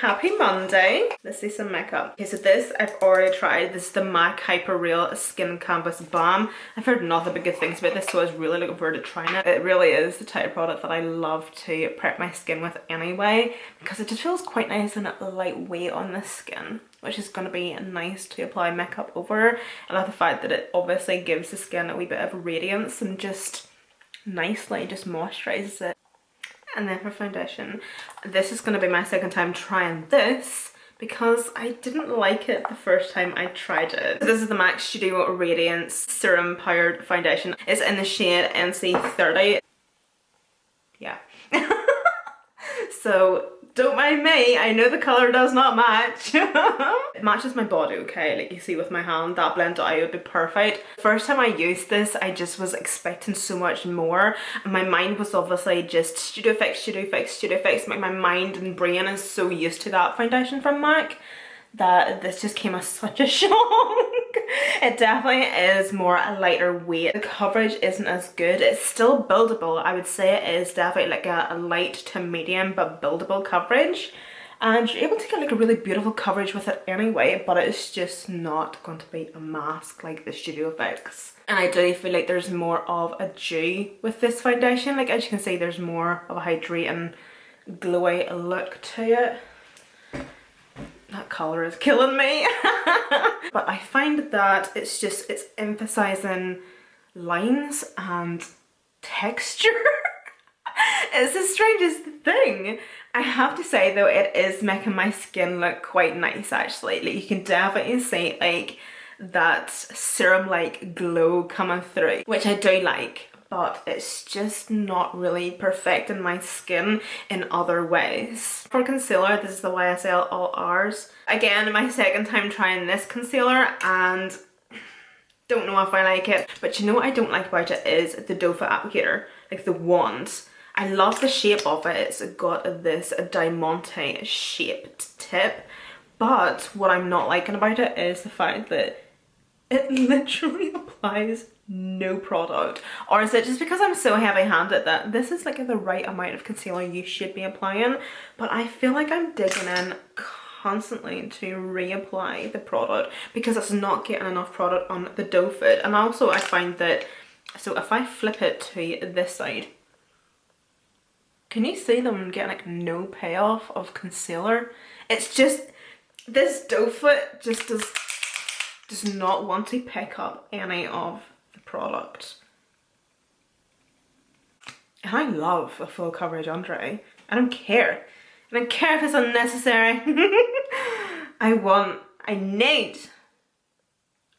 Happy Monday. Let's see some makeup. Okay, so this I've already tried. This is the MAC Hyper Real Skin Canvas Balm. I've heard nothing but good things about this, so I was really looking forward to trying it. It really is the type of product that I love to prep my skin with anyway, because it just feels quite nice and lightweight on the skin, which is going to be nice to apply makeup over. I love the fact that it obviously gives the skin a wee bit of radiance and just nicely just moisturizes it. And then for foundation, this is going to be my second time trying this because I didn't like it the first time I tried it. This is the MAC Studio Radiance Serum Powered Foundation. It's in the shade NC30. Yeah. So don't mind me, I know the colour does not match. It matches my body, okay, like you see with my hand, that blended out would be perfect. First time I used this, I just was expecting so much more, and my mind was obviously just Studio Fix, Studio Fix, Studio Fix. My mind and brain is so used to that foundation from MAC that this just came as such a shock. It definitely is more a lighter weight. The coverage isn't as good. It's still buildable. I would say it is definitely like a light to medium but buildable coverage, and you're able to get like a really beautiful coverage with it anyway, but it's just not going to be a mask like the Studio Fix. And I do feel like there's more of a dew with this foundation. Like as you can see, there's more of a hydrating glowy look to it. That colour is killing me. But I find that it's emphasising lines and texture. It's the strangest thing. I have to say though, it is making my skin look quite nice actually. Like you can definitely see like that serum like glow coming through, which I do like. But it's just not really perfecting my skin in other ways. For concealer, this is the YSL All Hours. Again, my second time trying this concealer and don't know if I like it. But you know what I don't like about it is the doe foot applicator, like the wand. I love the shape of it. It's got this diamante shaped tip. But what I'm not liking about it is the fact that it literally applies no product. Or is it just because I'm so heavy-handed that this is like the right amount of concealer you should be applying, but I feel like I'm digging in constantly to reapply the product because it's not getting enough product on the doe foot. And also I find that, so if I flip it to this side, can you see them getting like no payoff of concealer? It's just, this doe foot just does not want to pick up any of the product. And I love a full coverage under eye. I don't care. I don't care if it's unnecessary. I need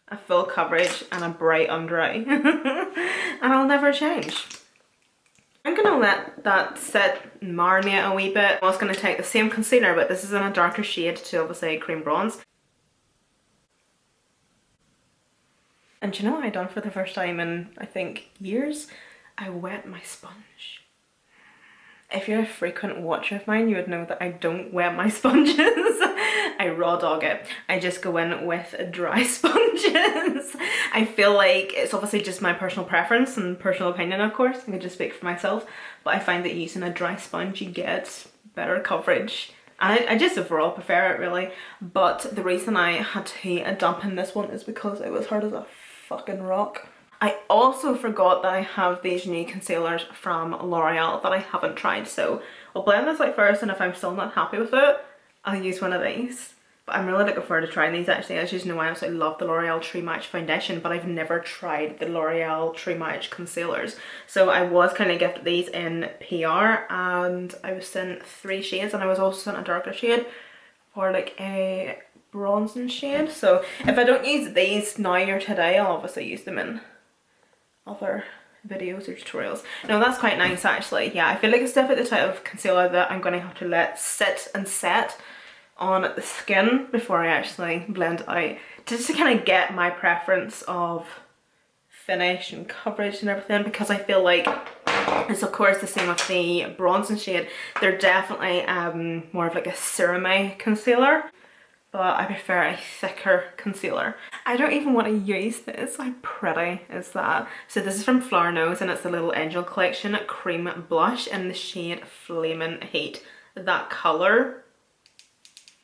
a full coverage and a bright under eye. And I'll never change. I'm gonna let that sit and marinate a wee bit. I was gonna take the same concealer, but this is in a darker shade to obviously cream bronze. And do you know what I done for the first time in, I think, years? I wet my sponge. If you're a frequent watcher of mine, you would know that I don't wet my sponges. I raw dog it. I just go in with dry sponges. I feel like it's obviously just my personal preference and personal opinion, of course. I can just speak for myself. But I find that using a dry sponge, you get better coverage. And I just overall prefer it really. But the reason I had to dampen this one is because it was hard as a fucking rock. I also forgot that I have these new concealers from L'Oreal that I haven't tried, so I'll blend this out first, and if I'm still not happy with it, I'll use one of these. But I'm really looking forward to trying these actually. As you know, I absolutely love the L'Oreal True Match foundation, but I've never tried the L'Oreal True Match concealers. So I was kind of gifted these in PR, and I was sent 3 shades, and I was also sent a darker shade for like a bronzing shade. So if I don't use these now or today, I'll obviously use them in other videos or tutorials. No, that's quite nice actually. Yeah, I feel like it's definitely the type of concealer that I'm going to have to let sit and set on the skin before I actually blend out, just to kind of get my preference of finish and coverage and everything, because I feel like it's of course the same with the bronzing shade. They're definitely more of like a serum-y concealer, but I prefer a thicker concealer. I don't even want to use this. How pretty is that? So this is from Flower Nose, and it's the Little Angel Collection Cream Blush in the shade Flamin' Heat. That colour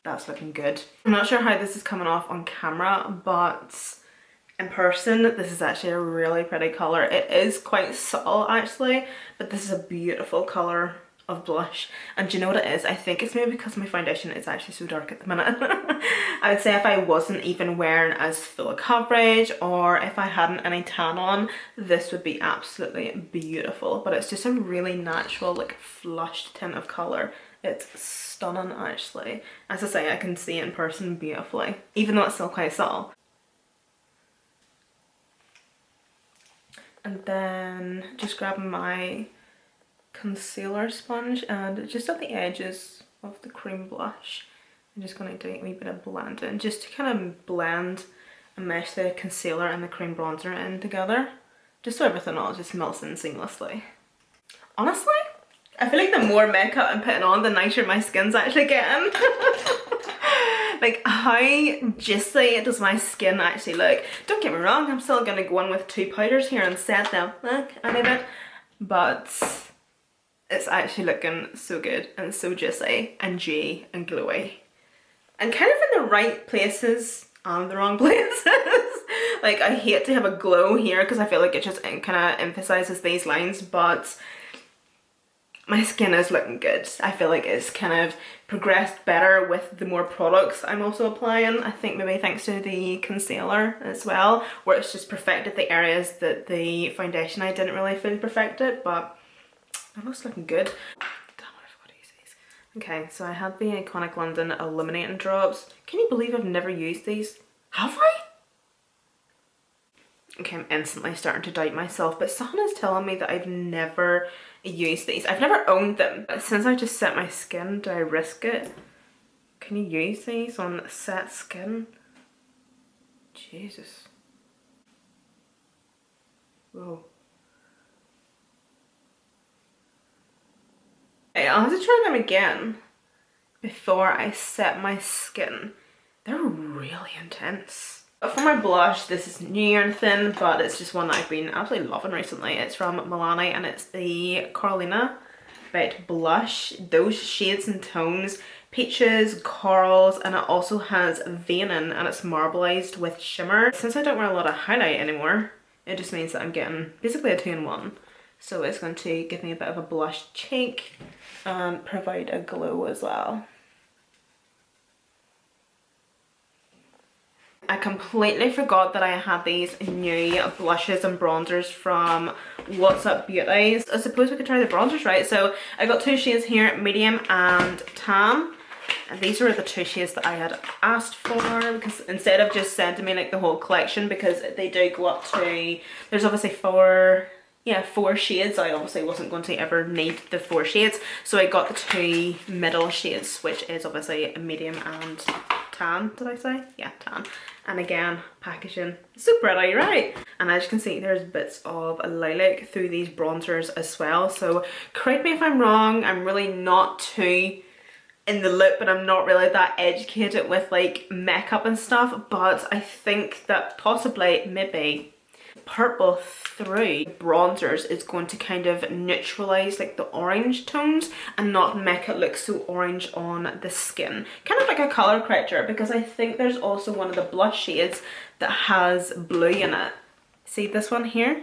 that's looking good. I'm not sure how this is coming off on camera, but in person, this is actually a really pretty colour. It is quite subtle actually, but this is a beautiful colour of blush. And do you know what it is? I think it's maybe because my foundation is actually so dark at the minute. I would say if I wasn't even wearing as full a coverage, or if I hadn't any tan on, this would be absolutely beautiful. But it's just a really natural, like, flushed tint of colour. It's stunning actually. As I say, I can see it in person beautifully, even though it's still quite subtle. And then just grabbing my concealer sponge, and just at the edges of the cream blush, I'm just going to do a wee bit of blending just to kind of blend and mesh the concealer and the cream bronzer in together, just so everything all just melts in seamlessly. Honestly, I feel like the more makeup I'm putting on, the nicer my skin's actually getting. Like, how juicy does my skin actually look? Don't get me wrong, I'm still going to go in with 2 powders here and set them look a little bit, but it's actually looking so good and so juicy and dewy and glowy. And kind of in the right places and the wrong places. Like, I hate to have a glow here because I feel like it just kind of emphasizes these lines, but my skin is looking good. I feel like it's kind of progressed better with the more products I'm also applying. I think maybe thanks to the concealer as well, where it's just perfected the areas that the foundation I didn't really feel perfected, but it looks looking good. Damn, I forgot to use these. Okay, so I had the Iconic London Illuminating Drops. Can you believe I've never used these? Have I? Okay, I'm instantly starting to doubt myself, but someone is telling me that I've never used these. I've never owned them. Since I just set my skin, do I risk it? Can you use these on set skin? Jesus. Whoa. Okay, I'll have to try them again before I set my skin. They're really intense. For my blush, this is new or anything, but it's just one that I've been absolutely loving recently. It's from Milani and it's the Carolina Bite Blush. Those shades and tones, peaches, corals, and it also has veining and it's marbleized with shimmer. Since I don't wear a lot of highlight anymore, it just means that I'm getting basically a 2-in-1. So it's going to give me a bit of a blush cheek and provide a glow as well. I completely forgot that I had these new blushes and bronzers from What's Up Beauty. I suppose we could try the bronzers, right? So I got 2 shades here, medium and tan. And these were the 2 shades that I had asked for, because instead of just sending me like the whole collection, because they do go up to, there's obviously 4 shades. I obviously wasn't going to ever need the 4 shades, so I got the 2 middle shades, which is obviously a medium and tan. Did I say? Yeah, tan. And again, packaging so pretty, right? And as you can see, there's bits of lilac through these bronzers as well, so correct me if I'm wrong. I'm really not too in the loop, but I'm not really that educated with like makeup and stuff, but I think that possibly maybe purple through bronzers is going to kind of neutralize like the orange tones and not make it look so orange on the skin, kind of like a color corrector, because I think there's also one of the blush shades that has blue in it. See this one here?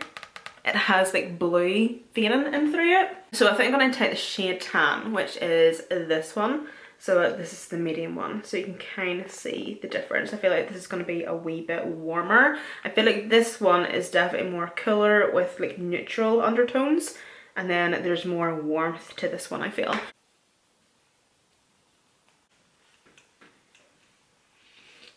It has like blue veining in through it. So I think I'm going to take the shade Tan, which is this one. So this is the medium one, so you can kind of see the difference. I feel like this is going to be a wee bit warmer. I feel like this one is definitely more cooler with like neutral undertones, and then there's more warmth to this one, I feel.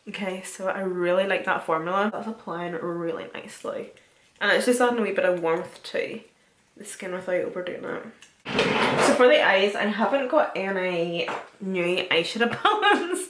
Okay, so I really like that formula. That's applying really nicely. And it's just adding a wee bit of warmth to the skin without overdoing it. So for the eyes, I haven't got any new eyeshadow palettes.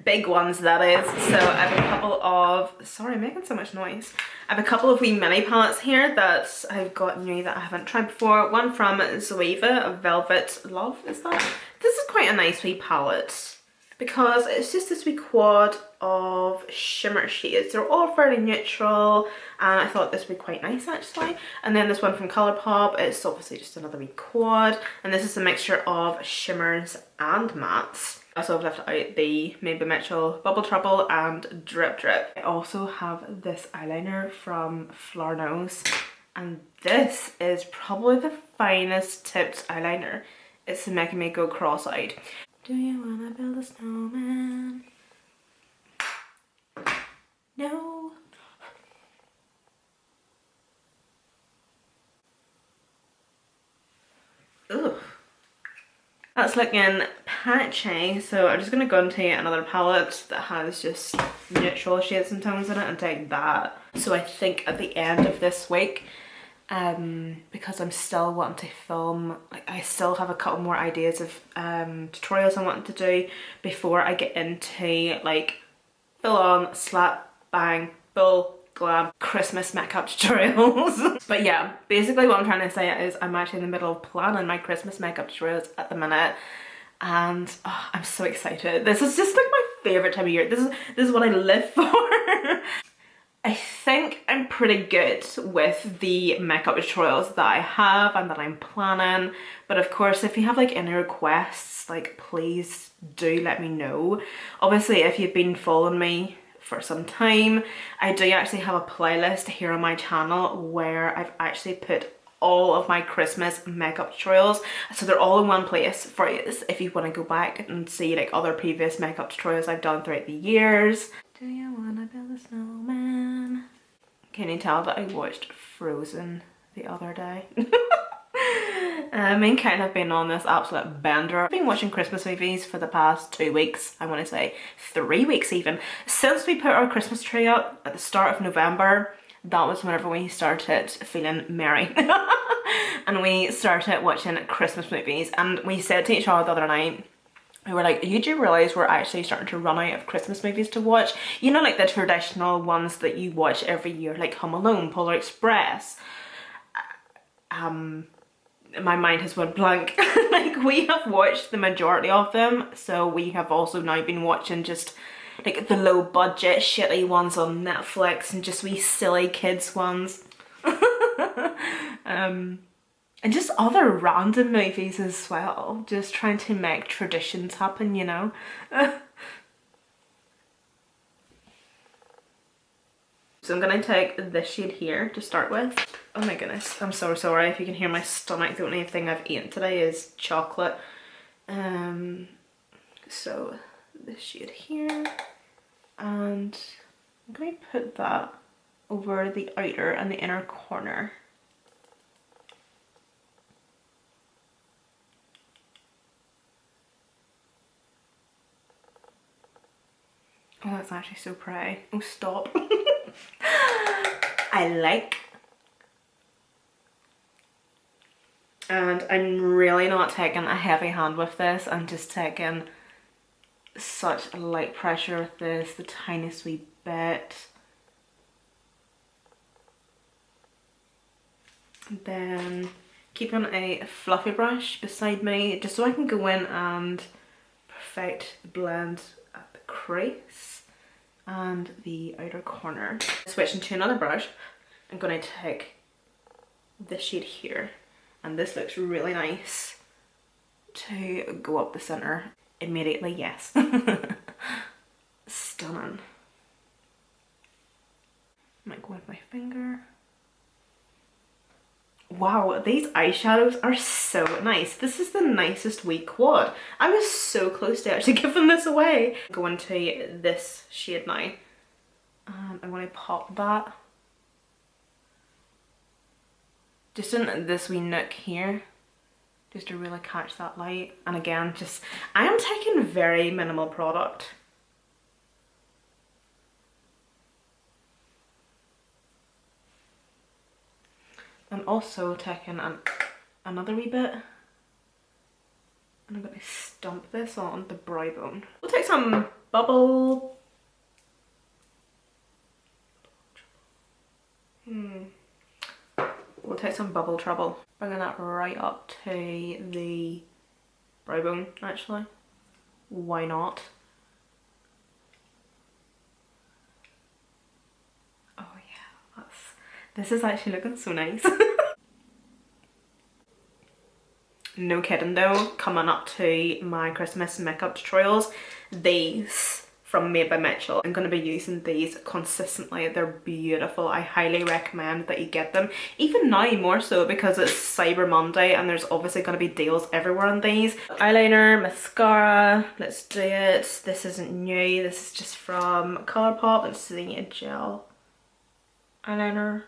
Big ones, that is. So I have a couple of, sorry, I'm making so much noise. I have a couple of wee mini palettes here that I've got new that I haven't tried before. One from Zoeva, Velvet Love, is that? This is quite a nice wee palette, because it's just this wee quad of shimmer shades. They're all fairly neutral, and I thought this would be quite nice actually. And then this one from Colourpop, it's obviously just another wee quad, and this is a mixture of shimmers and mattes. I also have left out the Maybe Mitchell Bubble Trouble and Drip Drip. I also have this eyeliner from Flour Nose, and this is probably the finest tipped eyeliner. It's making me go cross-eyed. Do you wanna build a snowman? No. Ugh. That's looking patchy, so I'm just going to go into another palette that has just neutral shades and tones in it and take that. So I think at the end of this week, because I'm still wanting to film, like I still have a couple more ideas of tutorials I want to do before I get into like full on slap bang full glam Christmas makeup tutorials. But yeah, basically what I'm trying to say is I'm actually in the middle of planning my Christmas makeup tutorials at the minute, and oh, I'm so excited. This is just like my favorite time of year. This is what I live for. I think I'm pretty good with the makeup tutorials that I have and that I'm planning, but of course if you have like any requests, like please do let me know. Obviously if you've been following me for some time, I do actually have a playlist here on my channel where I've actually put all of my Christmas makeup tutorials, so they're all in one place for you if you want to go back and see like other previous makeup tutorials I've done throughout the years. Do you wanna build a snowman? Can you tell that I watched Frozen the other day? Me and Karen have been on this absolute bender. I've been watching Christmas movies for the past 2 weeks, I want to say 3 weeks even. Since we put our Christmas tree up at the start of November, that was whenever we started feeling merry. And we started watching Christmas movies, and we said to each other the other night, we were like, you do realise we're actually starting to run out of Christmas movies to watch? You know, like the traditional ones that you watch every year, like Home Alone, Polar Express. My mind has went blank. Like we have watched the majority of them, so we have also now been watching just like the low budget shitty ones on Netflix and just wee silly kids ones. And just other random movies as well, just trying to make traditions happen, you know. So I'm gonna take this shade here to start with. Oh my goodness, I'm so sorry if you can hear my stomach. The only thing I've eaten today is chocolate. So this shade here, and I'm gonna put that over the outer and the inner corner. Oh, that's actually so pretty. Oh, stop. I like. And I'm really not taking a heavy hand with this. I'm just taking such light pressure with this, the tiniest wee bit. And then keeping a fluffy brush beside me just so I can go in and perfect the blend at the crease and the outer corner. Switching to another brush, I'm going to take this shade here, and this looks really nice to go up the center immediately. Yes. Stunning. I might go with my finger. Wow, these eyeshadows are so nice. This is the nicest wee quad. I was so close to actually giving this away. Go into this shade now. I'm going to pop that just in this wee nook here, just to really catch that light. And again, just, I am taking very minimal product. I'm also taking another wee bit, and I'm going to stump this on the brow bone. We'll take some bubble. We'll take some Bubble Trouble. Bringing that right up to the brow bone, actually. Why not? Oh yeah, this is actually looking so nice. No kidding though, coming up to my Christmas makeup tutorials, these from Made by Mitchell, I'm going to be using these consistently. They're beautiful. I highly recommend that you get them, even now more so because it's Cyber Monday and there's obviously going to be deals everywhere on these. Eyeliner, mascara, let's do it. This isn't new, this is just from Colourpop. Let's see, a gel eyeliner.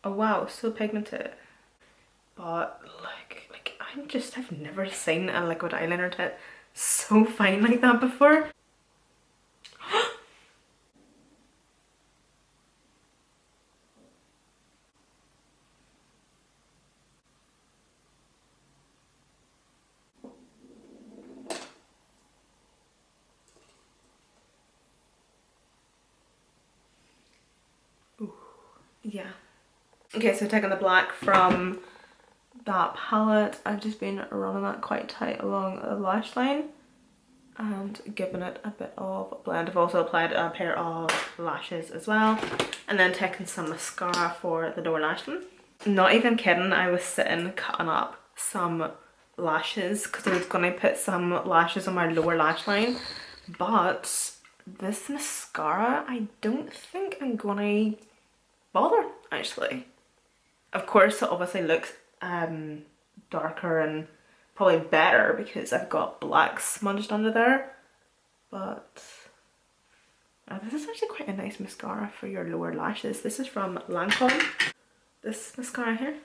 Oh wow, so pigmented. But like I've never seen a liquid eyeliner tip so fine like that before. Ooh, yeah. Okay, so taking the black from that palette, I've just been running that quite tight along the lash line and giving it a bit of blend. I've also applied a pair of lashes as well, and then taking some mascara for the lower lash line. Not even kidding, I was sitting cutting up some lashes because I was going to put some lashes on my lower lash line, but this mascara I don't think I'm gonna bother actually. Of course it obviously looks darker and probably better because I've got black smudged under there, but this is actually quite a nice mascara for your lower lashes. This is from Lancome, this mascara here.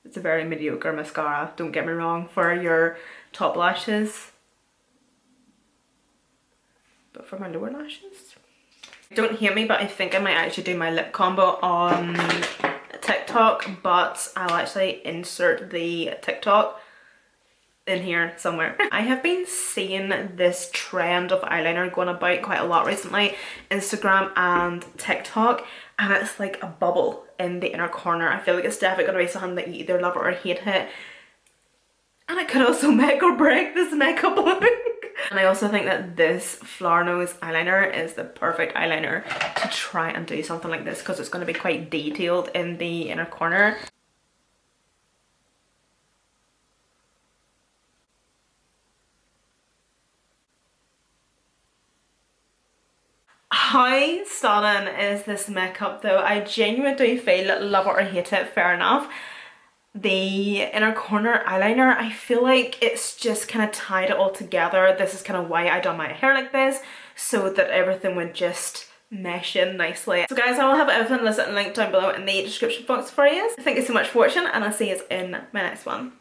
It's a very mediocre mascara, don't get me wrong, for your top lashes, but for my lower lashes, don't hate me, but I think I might actually do my lip combo on TikTok, but I'll actually insert the TikTok in here somewhere. I have been seeing this trend of eyeliner going about quite a lot recently, Instagram and TikTok, and it's like a bubble in the inner corner. I feel like it's definitely going to be something that you either love it or hate it, and it could also make or break this makeup look. And I also think that this flower nose eyeliner is the perfect eyeliner to try and do something like this because it's going to be quite detailed in the inner corner. How stunning is this makeup though? I genuinely do feel love it or hate it, fair enough. The inner corner eyeliner, I feel like it's just kind of tied it all together. This is kind of why I done my hair like this, so that everything would just mesh in nicely. So guys, I will have everything listed and linked down below in the description box for you. Thank you so much for watching, and I'll see you in my next one.